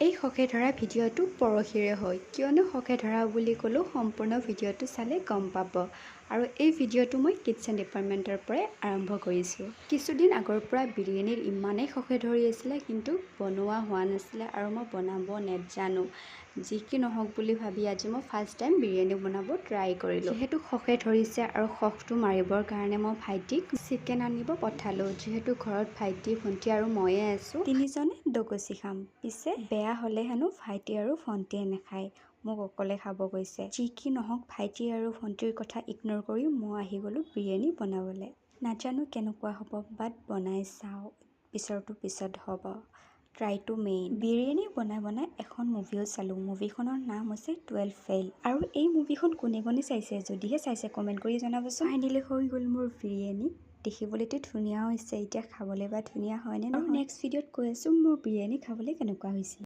এই শকে ধৰা ভিডিঅ'টো পৰহিৰে হয়, কিয়নো শকে ধৰা বুলি ক'লেও সম্পূৰ্ণ ভিডিঅ'টো চালে গম পাব। আৰু এই ভিডিঅ'টো মই কিটচেন ডিপাৰ্টমেণ্টৰ পৰাই আৰম্ভ কৰিছোঁ। কিছুদিন আগৰ পৰা বিৰিয়ানীৰ ইমানেই শকে ধৰি আছিলে, কিন্তু বনোৱা হোৱা নাছিলে আৰু মই বনাব নেজানো। যি কি নহওক বুলি ভাবি আজি মই ফাৰ্ষ্ট টাইম বিৰিয়ানী বনাব ট্ৰাই কৰিলোঁ। যিহেতু শকে ধৰিছে আৰু শকটো মাৰিবৰ কাৰণে মই ভাইটিক চিকেন আনিব পঠালোঁ। যিহেতু ঘৰত ভাইটি, ভণ্টি আৰু ময়ে আছোঁ, তিনিজনে দগচি খাম। পিছে বেয়া হ'লে হেনো ভাইটি আৰু ভণ্টিয়ে নাখায়, মোক অকলে খাব কৈছে। যি কি নহওক ভাইটি আৰু ভণ্টিৰ কথা ইগন'ৰ কৰি মই আহি গ'লোঁ বিৰিয়ানী বনাবলৈ। নাজানো কেনেকুৱা হ'ব, বাট বনাই চাওঁ, পিছত হ'ব। ট্ৰাইটো মেইন। বিৰিয়ানী বনাই এখন মুভিও চালোঁ। মুভিখনৰ নাম হৈছে 12 ফেইল। আৰু এই মুভিখন কোনে কোনে চাইছে, যদিহে চাইছে কমেণ্ট কৰি জনাবচোন। ফাইনেলি হৈ গ'ল মোৰ বিৰিয়ানী। দেখিবলৈতো ধুনীয়া হৈছে, এতিয়া খাবলৈ বা ধুনীয়া হয়নে নহয়। নেক্সট ভিডিঅ'ত কৈ আছোঁ মোৰ বিৰিয়ানী খাবলৈ কেনেকুৱা হৈছে।